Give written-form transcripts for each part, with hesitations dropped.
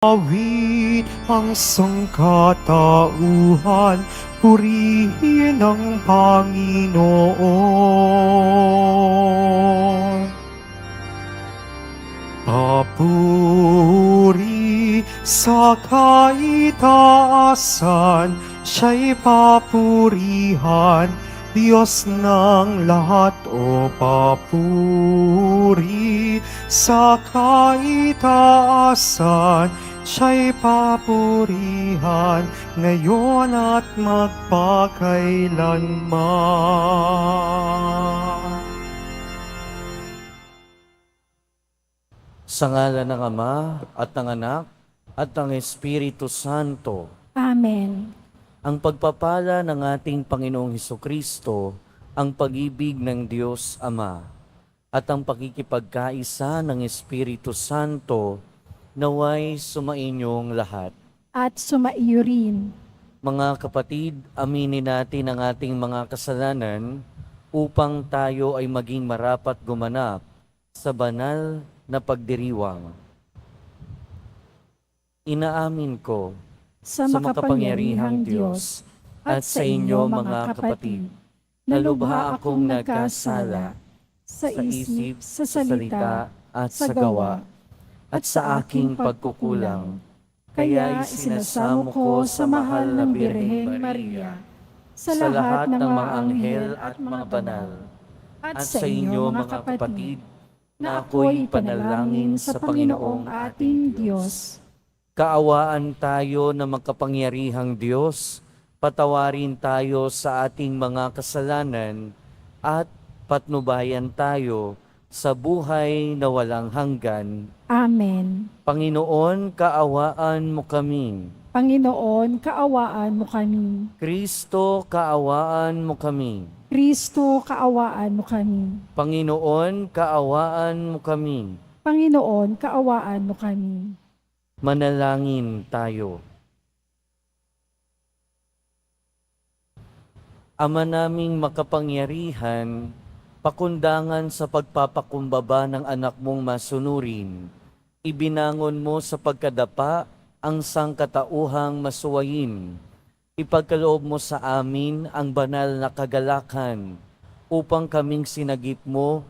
Awit ang sangkatauhan, purihin ang Panginoon. Papuri sa kaitaasan, siya'y papurihan, Diyos ng lahat. O papuri sa kaitaasan, siya'y papurihan, ngayon at magpakailanman. Sa ngalan ng Ama at ng Anak at ng Espiritu Santo. Amen. Ang pagpapala ng ating Panginoong Hesukristo, ang pag-ibig ng Diyos Ama, at ang pakikipagkaisa ng Espiritu Santo, naway sumainyong lahat. At sumaiyo rin. Mga kapatid, aminin natin ang ating mga kasalanan upang tayo ay maging marapat gumanap sa banal na pagdiriwang. Inaamin ko Sa makapangyarihang Diyos at sa inyo mga kapatid, na lubha akong nagkasala sa isip, sa salita, at sa gawa, at sa aking pagkukulang. Kaya isinasamo ko sa mahal na Birheng Maria, sa lahat ng mga anghel at mga banal, at sa inyo mga kapatid, na ako'y panalangin sa Panginoong ating Diyos. Kaawaan tayo na makapangyarihang Diyos, patawarin tayo sa ating mga kasalanan, at patnubayan tayo sa buhay na walang hanggan. Amen. Panginoon, kaawaan mo kami. Panginoon, kaawaan mo kami. Kristo, kaawaan mo kami. Kristo, kaawaan mo kami. Panginoon, kaawaan mo kami. Panginoon, kaawaan mo kami. Manalangin tayo. Ama naming makapangyarihan, pakundangan sa pagpapakumbaba ng anak mong masunurin, ibinangon mo sa pagkadapa ang sangkatauhang masuwayin. Ipagkaloob mo sa amin ang banal na kagalakan upang kaming sinagip mo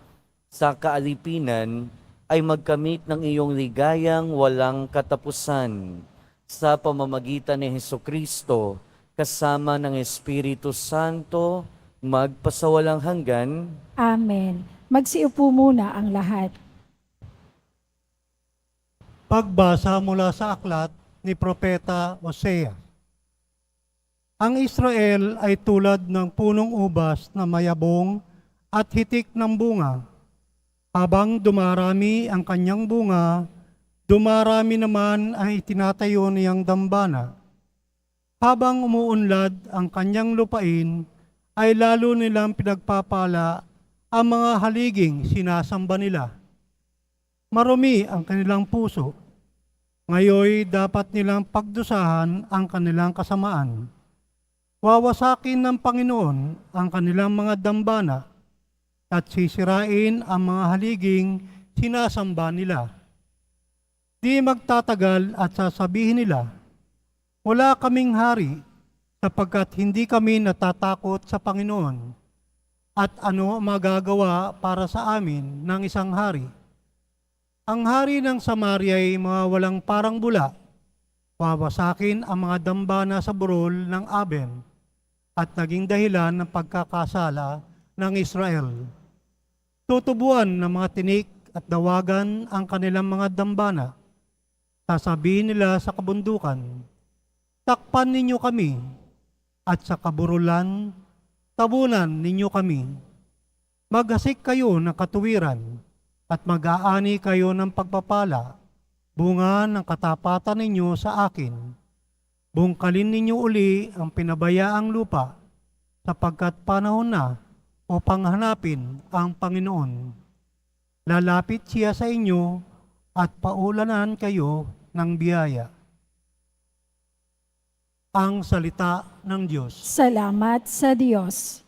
sa kaalipinan ay magkamit ng iyong ligayang walang katapusan sa pamamagitan ni Hesukristo kasama ng Espiritu Santo magpasawalang hanggan. Amen. Magsiupo muna ang lahat. Pagbasa mula sa aklat ni Propeta Hosea. Ang Israel ay tulad ng punong ubas na mayabong at hitik ng bunga. Habang dumarami ang kanyang bunga, dumarami naman ang itinatayo niyang dambana. Habang umuunlad ang kanyang lupain, ay lalo nilang pinagpapala ang mga haliging sinasamba nila. Marumi ang kanilang puso. Ngayoy dapat nilang pagdusahan ang kanilang kasamaan. Wawasakin ng Panginoon ang kanilang mga dambana at sisirain ang mga haliging sinasamba nila. Di magtatagal at sasabihin nila, wala kaming hari sapagkat hindi kami natatakot sa Panginoon. At ano magagawa para sa amin ng isang hari? Ang hari ng Samaria ay mga walang parang bula. Wawasakin ang mga dambana sa burol ng Aben at naging dahilan ng pagkakasala ng Israel. Tutubuan ng mga tinik at dawagan ang kanilang mga dambana. Sasabihin nila sa kabundukan, takpan ninyo kami, at sa kaburulan, tabunan ninyo kami. Maghasik kayo ng katuwiran, at mag-aani kayo ng pagpapala, bunga ng katapatan ninyo sa akin. Bungkalin ninyo uli ang pinabayaang lupa, sapagkat panahon na upang hanapin ang Panginoon. Lalapit siya sa inyo at paulanan kayo ng biyaya. Ang salita ng Diyos. Salamat sa Diyos.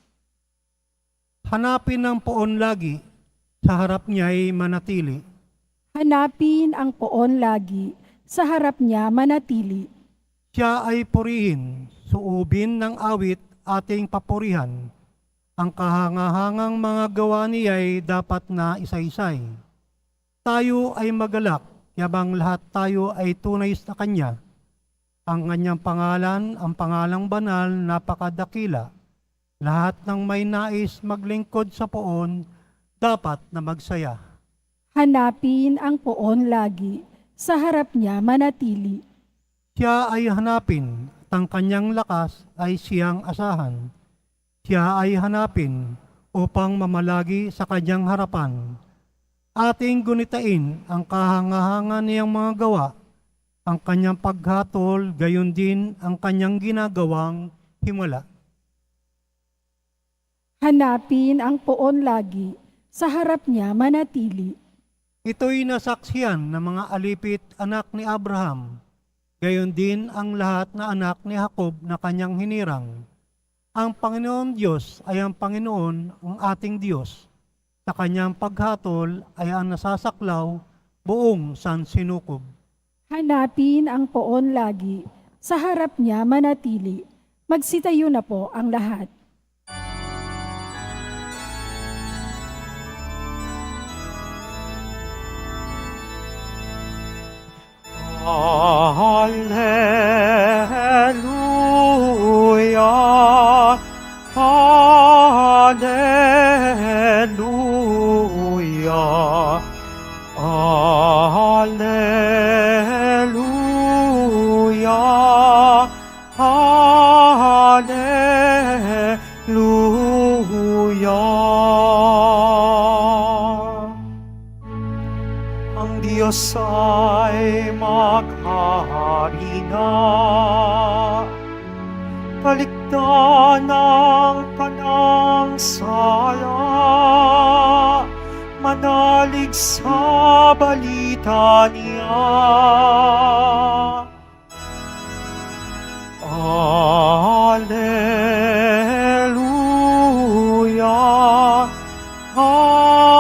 Hanapin ang poon lagi, sa harap niya'y manatili. Hanapin ang poon lagi, sa harap niya manatili. Siya ay purihin, suubin ng awit ating papurihan. Ang kahangahangang mga gawa niya ay dapat na isa-isay. Tayo ay magalak, yabang lahat tayo ay tunay sa Kanya. Ang Kanyang pangalan, ang pangalang banal, napakadakila. Lahat ng may nais maglingkod sa poon, dapat na magsaya. Hanapin ang poon lagi, sa harap niya manatili. Siya ay hanapin, at ang kanyang lakas ay siyang asahan. Siya ay hanapin upang mamalagi sa kanyang harapan. Ating gunitain ang kahangahangan niyang mga gawa, ang kanyang paghatol, gayon din ang kanyang ginagawang himala. Hanapin ang poon lagi, sa harap niya manatili. Ito'y nasaksihan ng mga alipit anak ni Abraham, gayon din ang lahat na anak ni Jacob na kanyang hinirang. Ang Panginoon Diyos ay ang Panginoon, ang ating Diyos. Sa kanyang paghatol ay ang nasasaklaw buong sansinukob. Hanapin ang poon lagi, sa harap niya manatili. Magsitayo na po ang lahat. Hallelujah, Hallelujah, Hallelujah, Hallelujah. Ang Diyos ay maghahari na, kaligtaan ng kanang sala, manalig sa balita niya. Hallelujah, Hallelujah,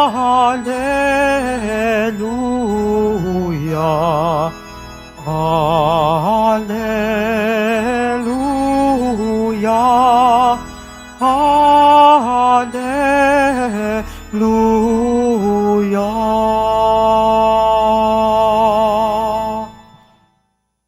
Hallelujah, Hallelujah.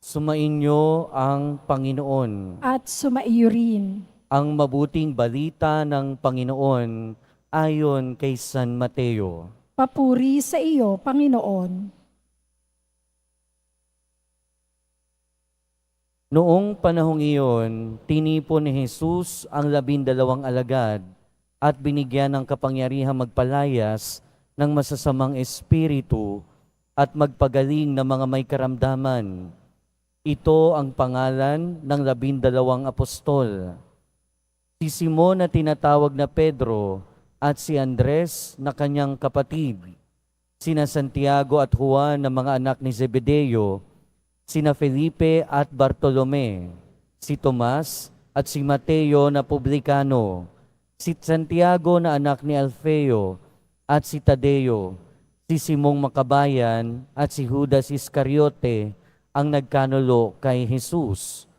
Sumainyo ang Panginoon. At sumaiyo rin. Ang mabuting balita ng Panginoon ayon kay San Mateo. Papuri sa iyo, Panginoon. Noong panahong iyon, tinipon ni Jesus ang 12 alagad at binigyan ng kapangyarihang magpalayas ng masasamang espiritu at magpagaling ng mga may karamdaman. Ito ang pangalan ng 12 apostol. Si Simon na tinatawag na Pedro at si Andres na kanyang kapatid, sina Santiago at Juan na mga anak ni Zebedeo, sina Felipe at Bartolome, si Tomas at si Mateo na publikano, si Santiago na anak ni Alfeo at si Tadeo, si Simong Makabayan at si Judas Iscariote ang nagkanulo kay Jesus.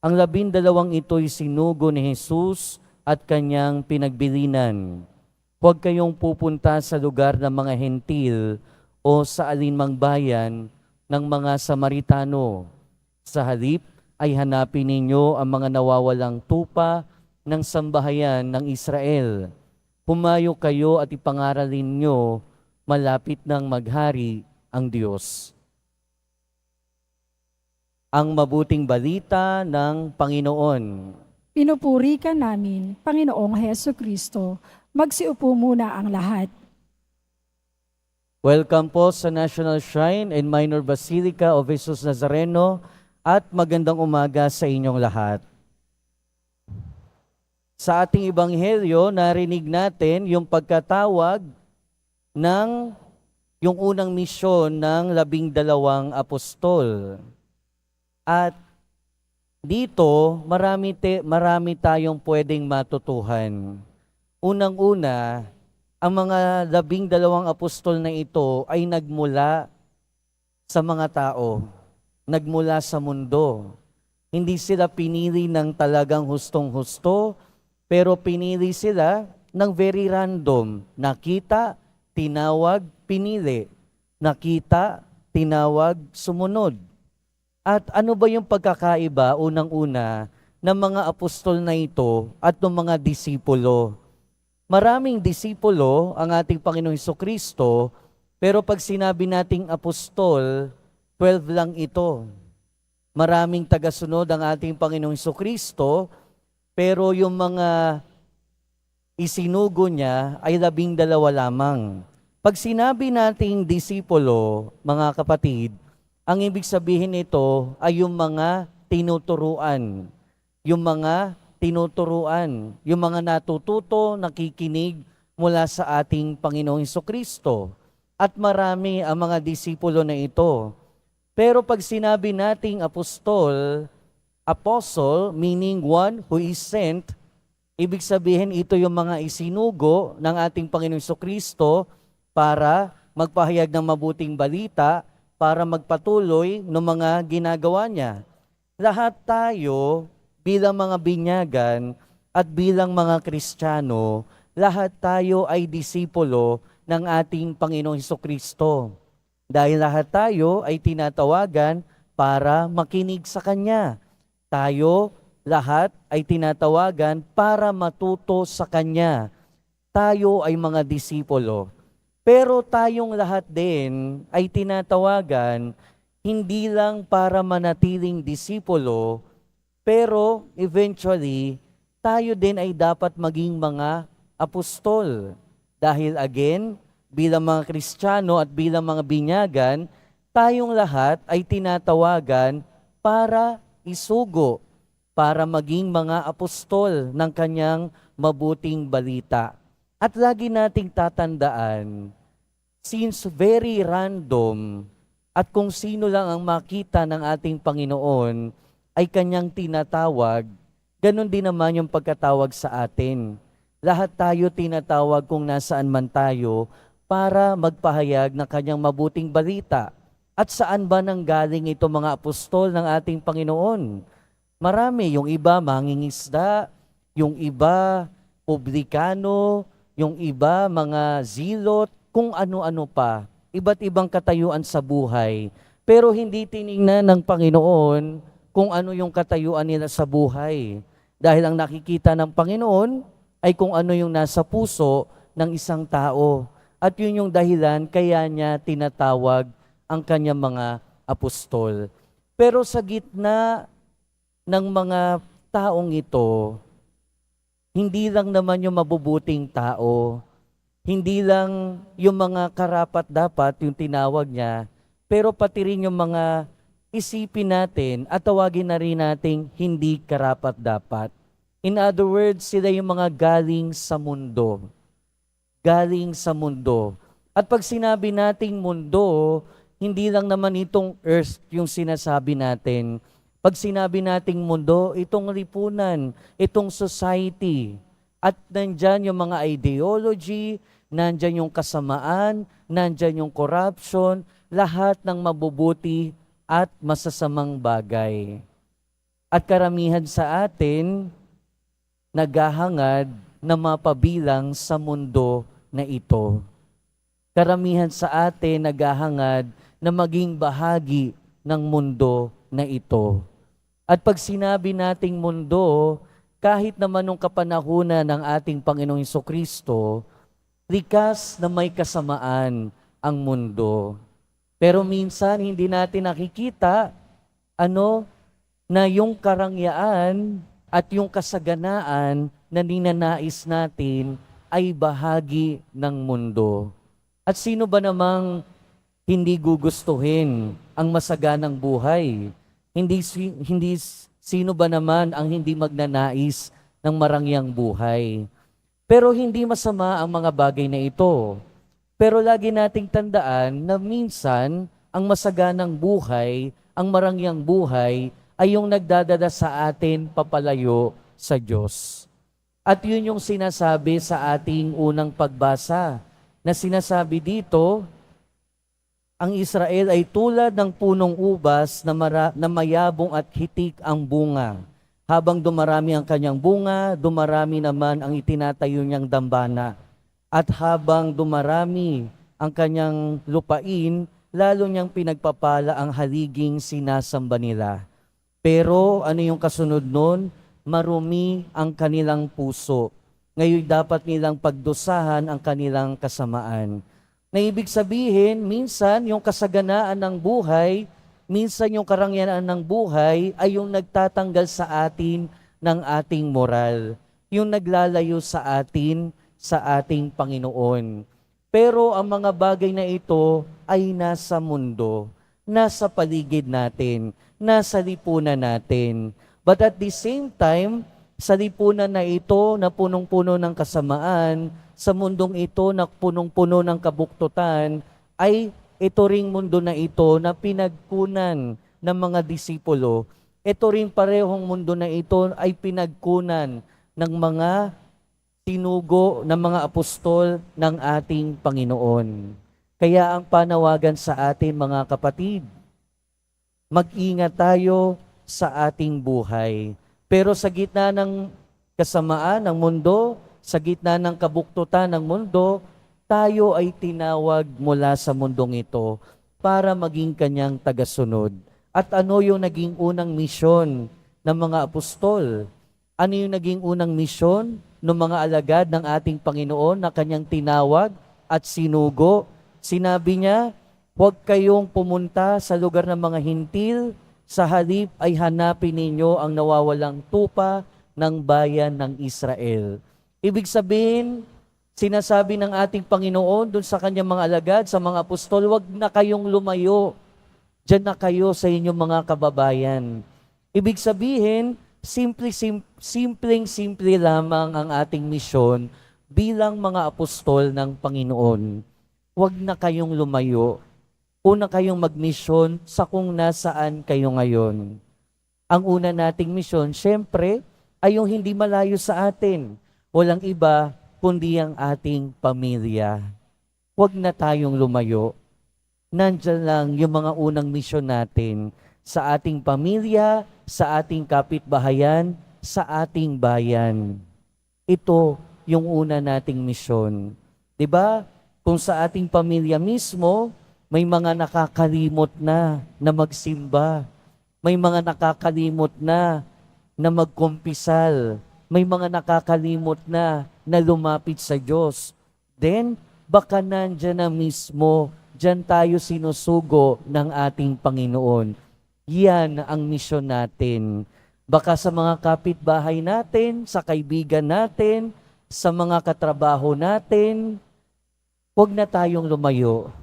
Ang 12 ito'y sinugo ni Jesus at kanyang pinagbilinan. Huwag kayong pupunta sa lugar ng mga hentil o sa alinmang bayan ng mga Samaritano. Sa halip ay hanapin ninyo ang mga nawawalang tupa ng sambahayan ng Israel. Pumayo kayo at ipangaralin nyo, malapit ng maghari ang Diyos. Ang mabuting balita ng Panginoon. Pinupuri ka namin, Panginoong Heso Kristo. Magsiupo muna ang lahat. Welcome po sa National Shrine and Minor Basilica of Jesus Nazareno at magandang umaga sa inyong lahat. Sa ating ebanghelyo, narinig natin yung pagkatawag ng yung unang misyon ng 12 apostol. At dito, marami tayong pwedeng matutuhan. Unang-una, ang mga 12 apostol na ito ay nagmula sa mga tao. nagmula sa mundo. Hindi sila pinili ng talagang hustong-husto, pero pinili sila ng very random. Nakita, tinawag, pinili. Nakita, tinawag, sumunod. At ano ba yung pagkakaiba, unang-una, ng mga apostol na ito at ng mga disipulo? Maraming disipulo ang ating Panginoong Hesukristo, pero pag sinabi nating apostol, 12 lang ito. Maraming tagasunod ang ating Panginoong Hesukristo, pero yung mga isinugo niya ay 12 lamang. Pag sinabi nating disipulo, mga kapatid, ang ibig sabihin nito ay yung mga tinuturuan. Yung mga tinuturuan, yung mga natututo, nakikinig mula sa ating Panginoong Hesukristo. At marami ang mga disipulo na ito. Pero pag sinabi nating apostol, apostle, meaning one who is sent, ibig sabihin ito yung mga isinugo ng ating Panginoong Hesukristo para magpahayag ng mabuting balita, para magpatuloy ng mga ginagawa niya. Lahat tayo, bilang mga binyagan at bilang mga Kristiyano, lahat tayo ay disipulo ng ating Panginoong Hesukristo. Dahil lahat tayo ay tinatawagan para makinig sa Kanya. Tayo lahat ay tinatawagan para matuto sa Kanya. Tayo ay mga disipulo. Pero tayong lahat din ay tinatawagan hindi lang para manatiling disipulo, pero eventually, tayo din ay dapat maging mga apostol. Dahil again, bilang mga Kristiyano at bilang mga binyagan, tayong lahat ay tinatawagan para isugo, para maging mga apostol ng kanyang mabuting balita. At lagi nating tatandaan, since very random at kung sino lang ang makita ng ating Panginoon ay kanyang tinatawag, ganun din naman yung pagkatawag sa atin. Lahat tayo tinatawag kung nasaan man tayo para magpahayag ng kanyang mabuting balita. At saan ba nanggaling ito mga apostol ng ating Panginoon? Marami, yung iba mangingisda, yung iba publikano, yung iba mga zilot, kung ano-ano pa. Iba't ibang katayuan sa buhay. Pero hindi tiningnan ng Panginoon kung ano yung katayuan nila sa buhay. Dahil ang nakikita ng Panginoon ay kung ano yung nasa puso ng isang tao. At yun yung dahilan kaya niya tinatawag ang kanyang mga apostol. Pero sa gitna ng mga taong ito, hindi lang naman yung mabubuting tao, hindi lang yung mga karapat-dapat yung tinawag niya, pero pati rin yung mga isipin natin at tawagin na rin nating hindi karapat-dapat. In other words, sila yung mga galing sa mundo. Galing sa mundo. At pag sinabi nating mundo, hindi lang naman itong earth yung sinasabi natin. Pag sinabi nating mundo, itong lipunan, itong society. At nandyan yung mga ideology, nandyan yung kasamaan, nandyan yung corruption, lahat ng mabubuti at masasamang bagay. At karamihan sa atin, naghahangad na mapabilang sa mundo na ito. Karamihan sa atin naghahangad na maging bahagi ng mundo na ito. At pag sinabi nating mundo, kahit naman nung kapanahunan ng ating Panginoong Hesukristo, likas na may kasamaan ang mundo. Pero minsan hindi natin nakikita na yung karangyaan at yung kasaganaan na ninanais natin ay bahagi ng mundo. At sino ba namang hindi gugustuhin ang masaganang buhay? Hindi sino ba naman ang hindi magnanais ng marangyang buhay? Pero hindi masama ang mga bagay na ito. Pero lagi nating tandaan na minsan ang masaganang buhay, ang marangyang buhay ay yung nagdadala sa atin papalayo sa Diyos. At yun yung sinasabi sa ating unang pagbasa, na sinasabi dito, Ang Israel ay tulad ng punong ubas na mayabong at hitik ang bunga. Habang dumarami ang kanyang bunga, dumarami naman ang itinatayo niyang dambana. At habang dumarami ang kanyang lupain, lalo niyang pinagpapala ang haliging sinasamba nila. Pero ano yung kasunod nun? Marumi ang kanilang puso. Ngayon dapat nilang pagdusahan ang kanilang kasamaan. Na ibig sabihin, minsan yung kasaganaan ng buhay, minsan yung karangyaan ng buhay ay yung nagtatanggal sa atin ng ating moral. Yung naglalayo sa atin sa ating Panginoon. Pero ang mga bagay na ito ay nasa mundo, nasa paligid natin, nasa lipunan natin. But at the same time, sa lipunan na ito na punong-puno ng kasamaan, sa mundong ito na punong-puno ng kabuktutan, ay ito ring mundo na ito na pinagkunan ng mga disipulo. Ito ring parehong mundo na ito ay pinagkunan ng mga tinugo ng mga apostol ng ating Panginoon. Kaya ang panawagan sa atin mga kapatid, mag-ingat tayo sa ating buhay. Pero sa gitna ng kasamaan ng mundo, sa gitna ng kabuktutan ng mundo, tayo ay tinawag mula sa mundong ito para maging kanyang tagasunod. At ano yung naging unang misyon ng mga apostol? Ano yung naging unang misyon ng mga alagad ng ating Panginoon na kanyang tinawag at sinugo? Sinabi niya, huwag kayong pumunta sa lugar ng mga hintil, sa halip ay hanapin ninyo ang nawawalang tupa ng bayan ng Israel. Ibig sabihin, sinasabi ng ating Panginoon dun sa kanyang mga alagad, sa mga apostol, huwag na kayong lumayo. Diyan na kayo sa inyong mga kababayan. Ibig sabihin, simpleng-simple lamang ang ating misyon bilang mga apostol ng Panginoon. Huwag na kayong lumayo. Una kayong magmisyon sa kung nasaan kayo ngayon. Ang una nating misyon, syempre, ay yung hindi malayo sa atin. Walang iba kundi ang ating pamilya. Huwag na tayong lumayo. Nandiyan lang yung mga unang misyon natin sa ating pamilya, sa ating kapitbahayan, sa ating bayan. Ito yung una nating misyon. 'Di ba? Kung sa ating pamilya mismo, may mga nakakalimot na magsimba. May mga nakakalimot na magkumpisal. May mga nakakalimot na lumapit sa Diyos. Then, baka nandyan na mismo, dyan tayo sinusugo ng ating Panginoon. Yan ang misyon natin. Baka sa mga kapitbahay natin, sa kaibigan natin, sa mga katrabaho natin, huwag na tayong lumayo.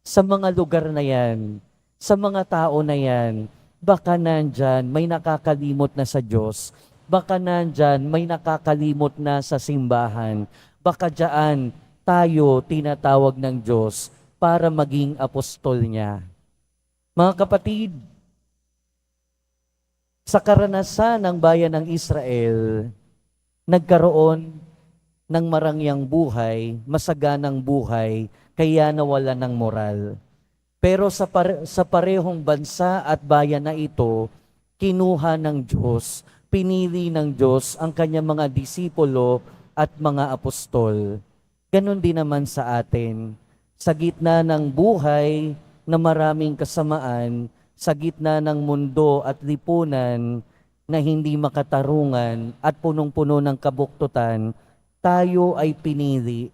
Sa mga lugar na yan, sa mga tao na yan, baka nandyan may nakakalimot na sa Diyos. Baka nandyan may nakakalimot na sa simbahan. Baka dyan tayo tinatawag ng Diyos para maging apostol niya. Mga kapatid, sa karanasan ng bayan ng Israel, nagkaroon ng marangyang buhay, masaganang buhay, kaya nawala ng moral. Pero sa parehong bansa at bayan na ito, kinuha ng Diyos, pinili ng Diyos ang kanyang mga disipulo at mga apostol. Ganon din naman sa atin. Sa gitna ng buhay na maraming kasamaan, sa gitna ng mundo at lipunan na hindi makatarungan at punong-puno ng kabuktutan, tayo ay pinili,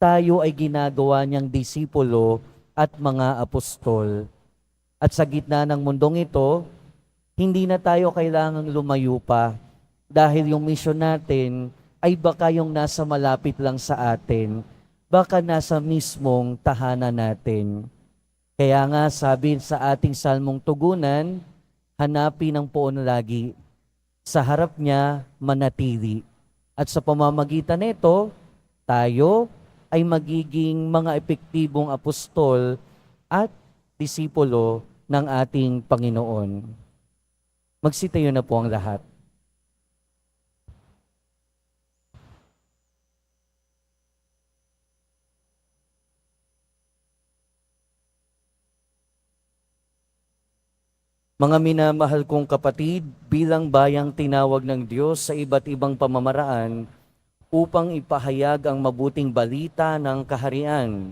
tayo ay ginagawa niyang disipulo at mga apostol. At sa gitna ng mundong ito, hindi na tayo kailangang lumayo pa dahil yung misyon natin ay baka yung nasa malapit lang sa atin, baka nasa mismong tahanan natin. Kaya nga sabi sa ating salmong tugunan, hanapin ang poon lagi, sa harap niya manatili. At sa pamamagitan nito, tayo ay magiging mga epektibong apostol at disipulo ng ating Panginoon. Magsitayo na po ang lahat. Mga minamahal kong kapatid, bilang bayang tinawag ng Diyos sa iba't ibang pamamaraan upang ipahayag ang mabuting balita ng kaharian,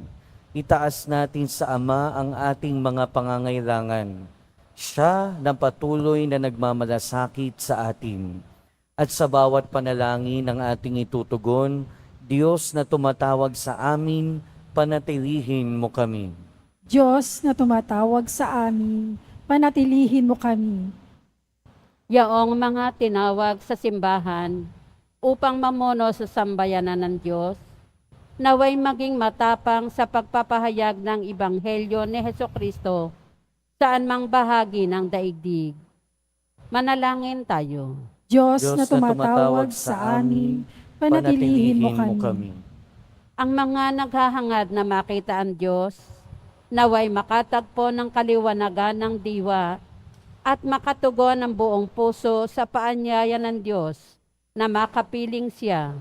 itaas natin sa Ama ang ating mga pangangailangan. Siya na patuloy na nagmamalasakit sa atin. At sa bawat panalangin ng ating itutugon, Diyos na tumatawag sa amin, panatilihin mo kami. Diyos na tumatawag sa amin, panatilihin mo kami. Yaong mga tinawag sa simbahan upang mamuno sa sambayanan ng Diyos, naway maging matapang sa pagpapahayag ng Ebanghelyo ni Hesukristo saan mang bahagi ng daigdig. Manalangin tayo. Diyos na tumatawag sa amin, panatilihin mo kami. Ang mga naghahangad na makita ang Diyos, naway makatagpo ng kaliwanagan ng diwa at makatugon ng buong puso sa paanyaya ng Diyos na makapiling siya.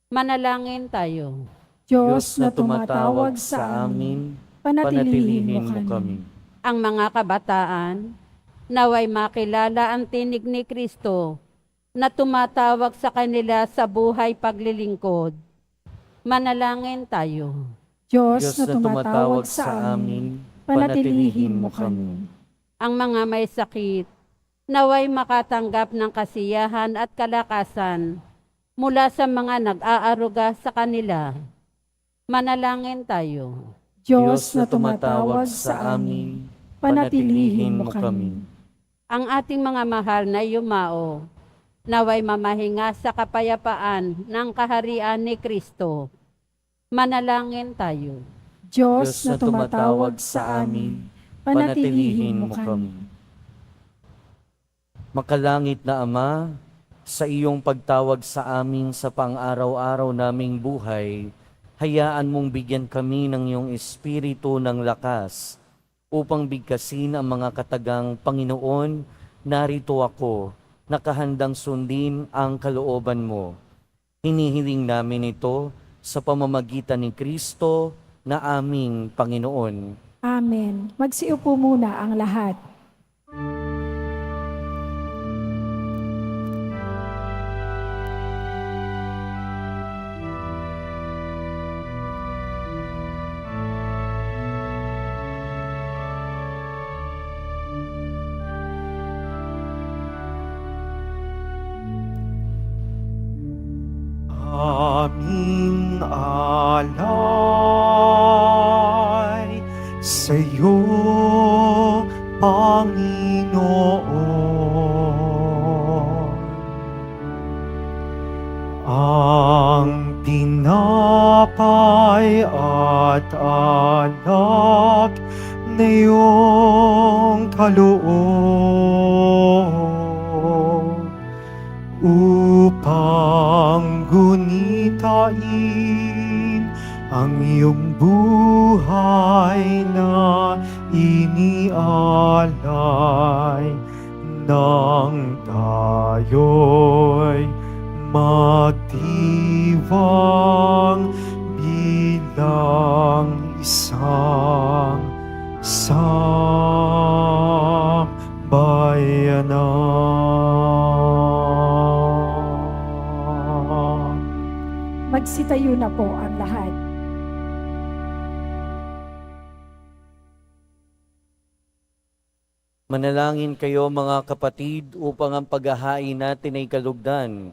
Manalangin tayo. Diyos na tumatawag sa amin, panatilihin mo kami. Ang mga kabataan, naway makilala ang tinig ni Kristo na tumatawag sa kanila sa buhay paglilingkod. Manalangin tayo. Diyos na tumatawag sa amin, panatilihin mo kami. Ang mga may sakit, naway makatanggap ng kasiyahan at kalakasan mula sa mga nag-aaruga sa kanila. Manalangin tayo. Diyos na tumatawag sa amin, panatilihin mo kami. Ang ating mga mahal na yumao, naway mamahinga sa kapayapaan ng kaharian ni Kristo. Manalangin tayo. Diyos na tumatawag sa amin, panatilihin mo kami. Makalangit na Ama, sa iyong pagtawag sa amin sa pang-araw-araw naming buhay, hayaan mong bigyan kami ng iyong espiritu ng lakas upang bigkasin ang mga katagang Panginoon, narito ako, nakahandang sundin ang kalooban mo. Hinihiling namin ito sa pamamagitan ni Kristo na aming Panginoon. Amen. Magsiupo muna ang lahat. Aming alay sa iyo, Panginoon. Ang tinapay at alak na iyong kaloob upang gunitain ang iyong buhay na inialay nang tayo'y magdiwang bilang isang sambayanan. Magsitayo na po ang lahat. Manalangin kayo mga kapatid upang ang paghahain natin ay kalugdan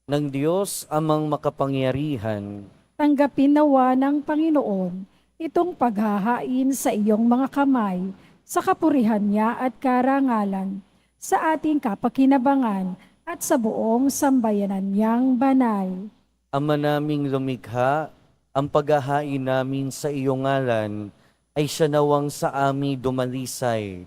ng Diyos amang makapangyarihan. Tanggapin nawa ng Panginoon itong paghahain sa iyong mga kamay sa kapurihan niya at karangalan, sa ating kapakinabangan at sa buong sambayanan niyang banal. Ama naming lumikha, ang paghahain namin sa iyong ngalan ay siya nawang sa amin dumalisay,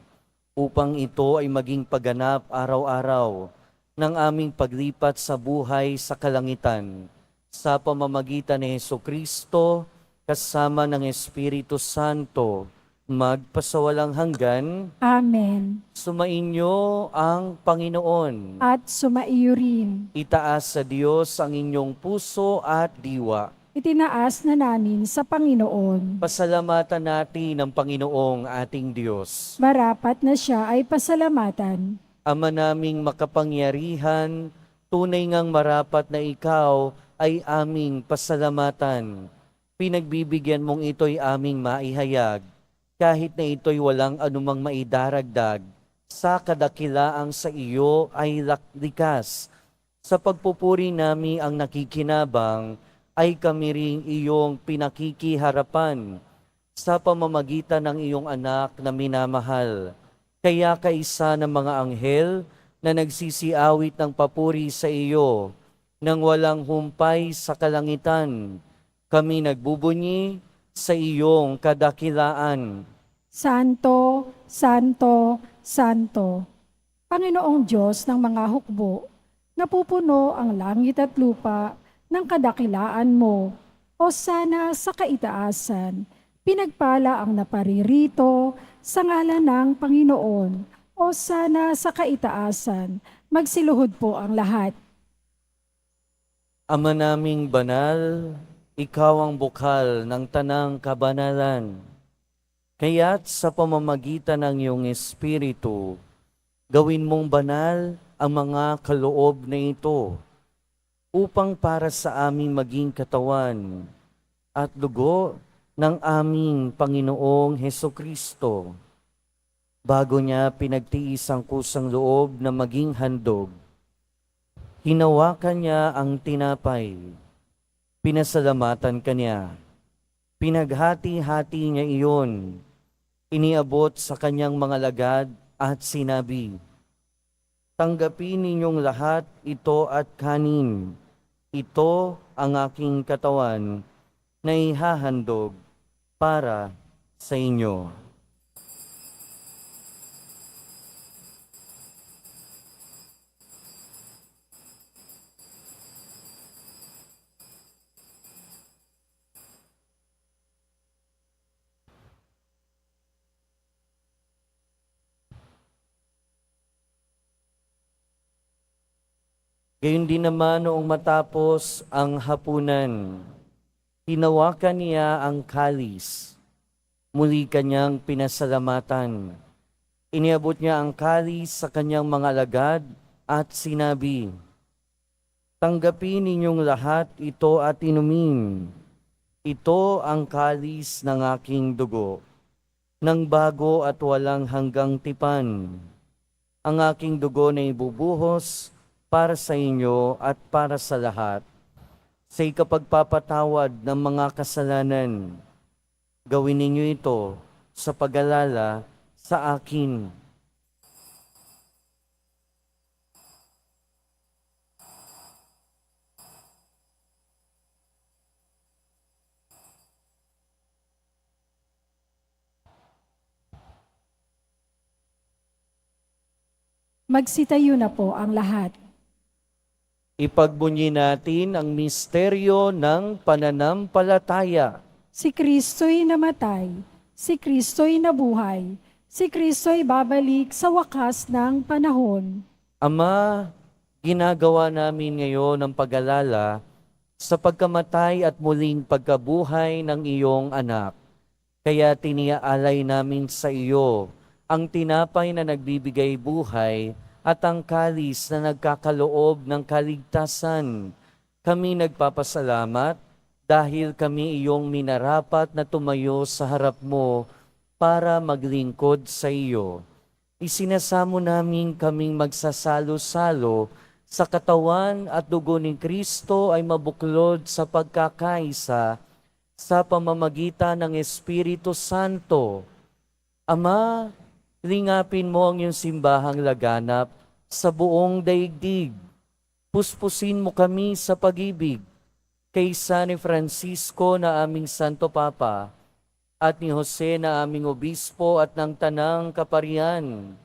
upang ito ay maging pagganap araw-araw ng aming paglipat sa buhay sa kalangitan, sa pamamagitan ni Hesukristo, kasama ng Espiritu Santo, magpasawalang hanggan. Amen. Sumainyo ang Panginoon. At sumaiyo rin. Itaas sa Diyos ang inyong puso at diwa. itinaas na namin sa Panginoon. Pasalamatan natin ang Panginoong ating Diyos. Marapat na siya ay pasalamatan. Ama naming makapangyarihan, tunay ngang marapat na ikaw ay aming pasalamatan. Pinagbibigyan mong ito'y aming maihayag, kahit na ito'y walang anumang maidaragdag, sa kadakilaang sa iyo ay likas. Sa pagpupuri nami ang nakikinabang, ay kami ring iyong pinakikiharapan sa pamamagitan ng iyong anak na minamahal. Kaya kaisa ng mga anghel na nagsisiawit ng papuri sa iyo, nang walang humpay sa kalangitan, kami nagbubunyi sa iyong kadakilaan. Santo, Santo, Santo, Panginoong Diyos ng mga hukbo, napupuno ang langit at lupa ng kadakilaan mo. O sana sa kaitaasan, pinagpala ang naparirito sa ngalan ng Panginoon. O sana sa kaitaasan, magsiluhod po ang lahat. Ama naming banal, ikaw ang bukal ng tanang kabanalan. Kaya't sa pamamagitan ng iyong Espiritu, gawin mong banal ang mga kaloob na ito, upang para sa aming maging katawan at dugo ng aming Panginoong Hesukristo. Bago niya pinagtiis ang kusang loob na maging handog, hinawakan niya ang tinapay, pinasalamatan kanya, pinaghati-hati niya iyon, iniabot sa kanyang mga lagad at sinabi, "Tanggapin ninyong lahat ito at kanin. Ito ang aking katawan na ihahandog para sa inyo." Gayun din naman noong matapos ang hapunan, hinawakan niya ang kalis. Muli kanyang pinasalamatan. Iniabot niya ang kalis sa kanyang mga alagad at sinabi, "Tanggapin ninyong lahat ito at inumin. Ito ang kalis ng aking dugo, ng bago at walang hanggang tipan. Ang aking dugo na ibubuhos para sa inyo at para sa lahat, sa ikapagpapatawad ng mga kasalanan. Gawin ninyo ito sa pag-alala sa akin." Magsitayo na po ang lahat. Ipagbunyi natin ang misteryo ng pananampalataya. Si Kristo'y namatay, si Kristo'y nabuhay, si Kristo'y babalik sa wakas ng panahon. Ama, ginagawa namin ngayon ang pag-alala sa pagkamatay at muling pagkabuhay ng iyong anak. Kaya tiniaalay namin sa iyo ang tinapay na nagbibigay buhay at ang kalis na nagkakaloob ng kaligtasan. Kami nagpapasalamat dahil kami iyong minarapat na tumayo sa harap mo para maglingkod sa iyo. Isinasamo namin kaming magsasalo-salo sa katawan at dugo ni Kristo ay mabuklod sa pagkakaisa sa pamamagitan ng Espiritu Santo. Ama, lingapin mo ang iyong simbahang laganap sa buong daigdig. Puspusin mo kami sa pag-ibig kay San Francisco na aming Santo Papa at ni Jose na aming Obispo at ng Tanang Kaparian.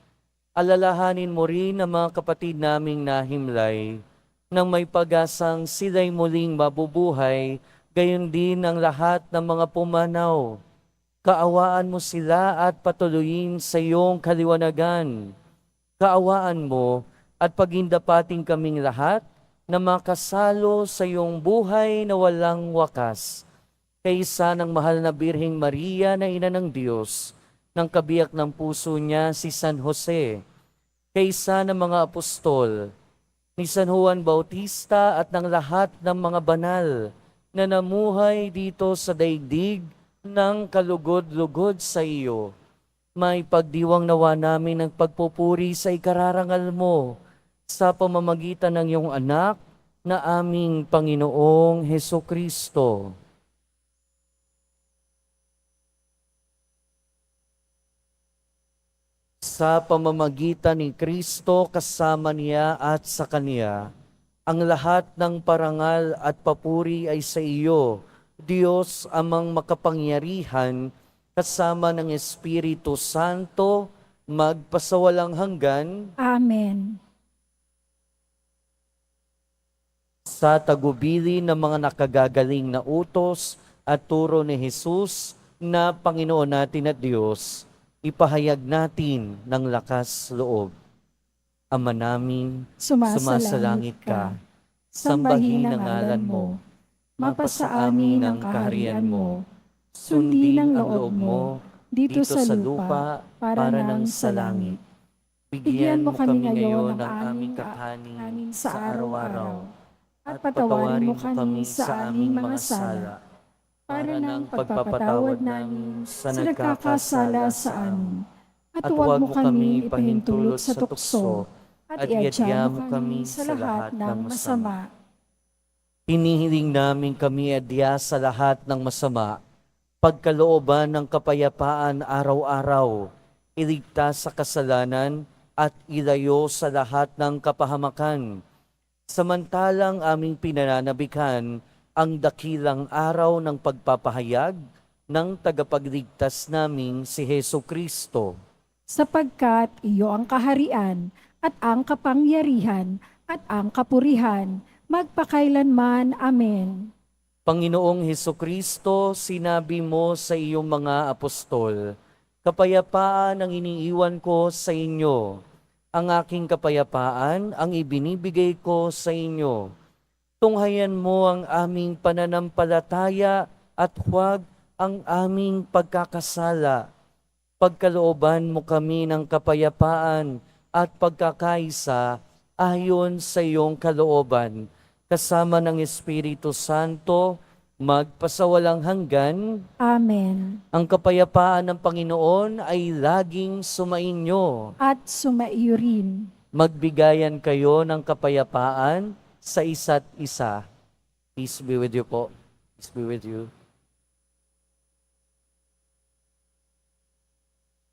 Alalahanin mo rin ang mga kapatid naming nahimlay nang may pag-asang sila'y muling mabubuhay, gayon din ang lahat ng mga pumanaw. Kaawaan mo sila at patuloyin sa iyong kaliwanagan. Kaawaan mo at pagindapating kaming lahat na makasalo sa iyong buhay na walang wakas, kaysa ng mahal na Birheng Maria na ina ng Diyos, ng kabiyak ng puso niya si San Jose, kaysa ng mga apostol, ni San Juan Bautista at ng lahat ng mga banal na namuhay dito sa daigdig ng kalugod-lugod sa iyo. May pagdiwang nawa namin ng pagpupuri sa ikararangal mo sa pamamagitan ng iyong anak na aming Panginoong Hesukristo. Sa pamamagitan ni Kristo kasama niya at sa Kanya, ang lahat ng parangal at papuri ay sa iyo, Diyos amang makapangyarihan, kasama ng Espiritu Santo, magpasawalang hanggan. Amen. Sa tagubili ng mga nakagagaling na utos at turo ni Jesus na Panginoon natin at Diyos, ipahayag natin ng lakas loob. Ama namin, sumasalangit ka, sambahin ang ngalan mo, mapasa amin ang kaharian mo, sundin ang loob mo, dito sa lupa para nang sa langit. Bigyan mo kami ngayon ng aming kakanin sa araw-araw, at patawarin mo kami sa aming mga sala, para ng pagpapatawad namin sa nagkakasala sa amin. At huwag mo kami ipahintulot sa tukso, at iadya mo kami sa lahat ng masama. Hinihiling namin kami adya sa lahat ng masama, pagkalooban ng kapayapaan araw-araw, iligtas sa kasalanan at ilayo sa lahat ng kapahamakan. Samantalang aming pinananabikan ang dakilang araw ng pagpapahayag ng tagapagligtas naming si Hesukristo. Sapagkat iyo ang kaharian at ang kapangyarihan at ang kapurihan magpakailanman. Amen. Panginoong Hesukristo, sinabi mo sa iyong mga apostol, kapayapaan ang iniiwan ko sa inyo. Ang aking kapayapaan ang ibinibigay ko sa inyo. Tunghayan mo ang aming pananampalataya at huwag ang aming pagkakasala. Pagkalooban mo kami ng kapayapaan at pagkakaisa ayon sa iyong kalooban, kasama ng Espiritu Santo, magpasawalang hanggan. Amen. Ang kapayapaan ng Panginoon ay laging sumainyo. At sumaiyo rin. Magbigayan kayo ng kapayapaan sa isa't isa. Peace be with you po. Peace be with you.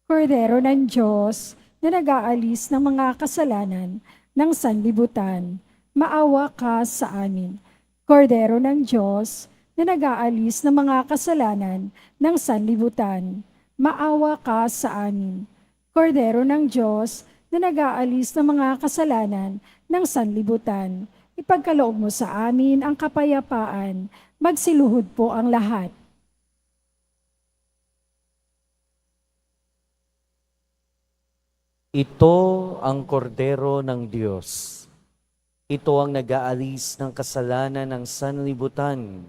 Kordero ng Diyos na nag-aalis ng mga kasalanan ng sanlibutan, maawa ka sa amin. Kordero ng Diyos na nag-aalis ng mga kasalanan ng sanlibutan, maawa ka sa amin. Kordero ng Diyos na nag-aalis ng mga kasalanan ng sanlibutan, ipagkaloob mo sa amin ang kapayapaan, magsiluhod po ang lahat. Ito ang kordero ng Diyos. Ito ang nag-aalis ng kasalanan ng sanlibutan.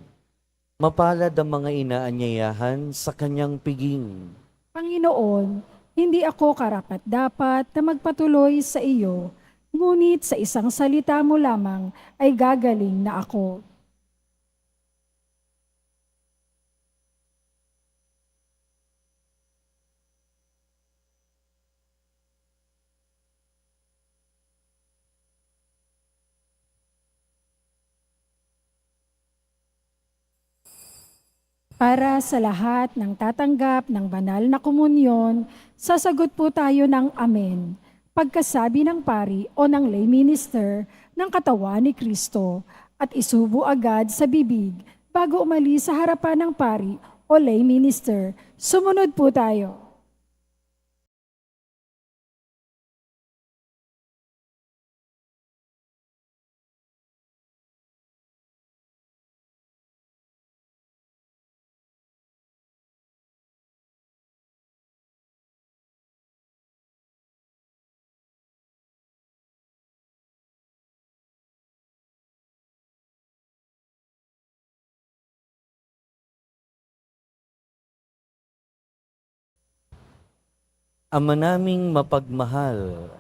Mapalad ang mga inaanyayahan sa kanyang piging. Panginoon, hindi ako karapat-dapat na magpatuloy sa iyo, ngunit sa isang salita mo lamang ay gagaling na ako. Para sa lahat ng tatanggap ng banal na komunyon, sasagot po tayo ng Amen. Pagkasabi ng pari o ng lay minister ng katawan ni Kristo at isubo agad sa bibig bago umalis sa harapan ng pari o lay minister. Sumunod po tayo. Ama naming mapagmahal,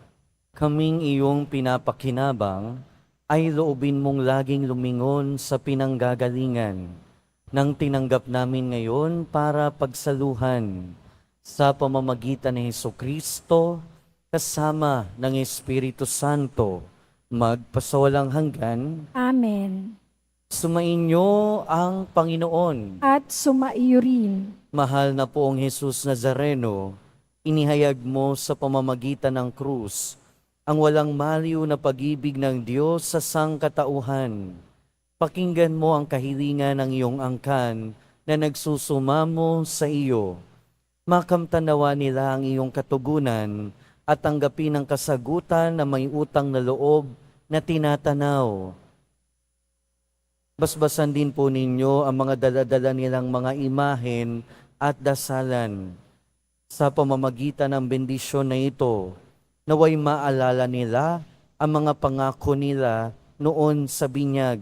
kaming iyong pinapakinabang, ay loobin mong laging lumingon sa pinanggagalingan nang tinanggap namin ngayon para pagsaluhan sa pamamagitan ni Hesukristo kasama ng Espiritu Santo magpasawalang hanggan. Amen. Sumainyo ang Panginoon. At sumaiyo rin. Mahal na poong Jesus Nazareno, inihayag mo sa pamamagitan ng krus ang walang maliw na pag-ibig ng Diyos sa sangkatauhan. Pakinggan mo ang kahilingan ng iyong angkan na nagsusumamo sa iyo. Makamtanawa nila ang iyong katugunan at tanggapin ang kasagutan na may utang na loob na tinatanaw. Basbasan din po ninyo ang mga daladala nilang mga imahen at dasalan. Sa pamamagitan ng bendisyon na ito, naway maalala nila ang mga pangako nila noon sa binyag,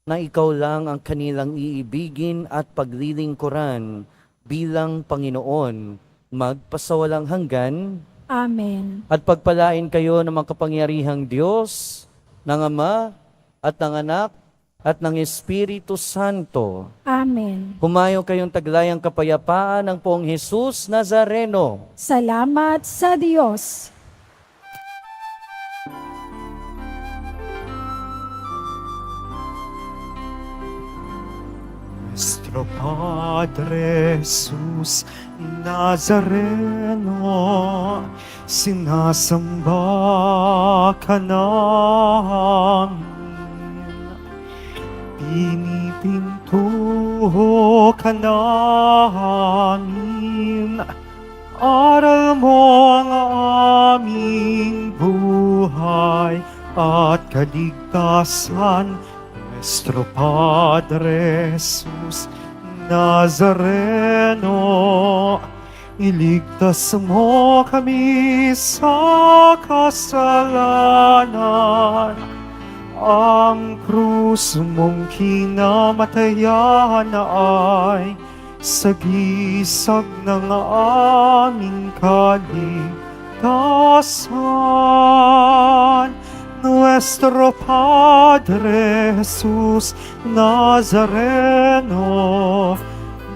na ikaw lang ang kanilang iibigin at paglilingkuran bilang Panginoon, magpasawalang hanggan. Amen. At pagpalain kayo ng makapangyarihang Diyos, ng Ama at ng Anak at ng Espiritu Santo. Amen. Humayo kayong taglayang kapayapaan ng poong Jesus Nazareno. Salamat sa Diyos. Nuestro Padre Jesus Nazareno, sinasamba ka namin. Pinipinto ka namin. Aral mo ang aming buhay at kaligtasan. Nuestro Padre Jesus Nazareno, iligtas mo kami sa kasalanan. Ang krus mong kinamatayan ay sagisag ng aming kaligtasan. Nuestro Padre Jesus Nazareno,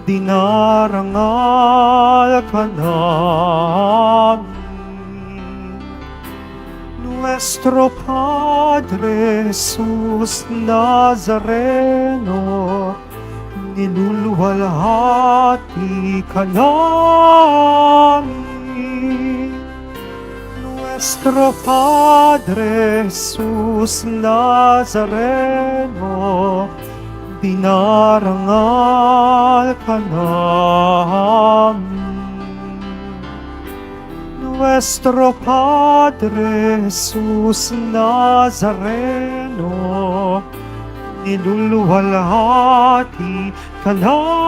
dinarangal ka namin. Nuestro Padre Jesus Nazareno, niluluwalhati ka namin. Nuestro Padre Jesus Nazareno, dinarangal ka namin. Nuestro Padre Jesus Nazareno, niluluwalhati ka namin.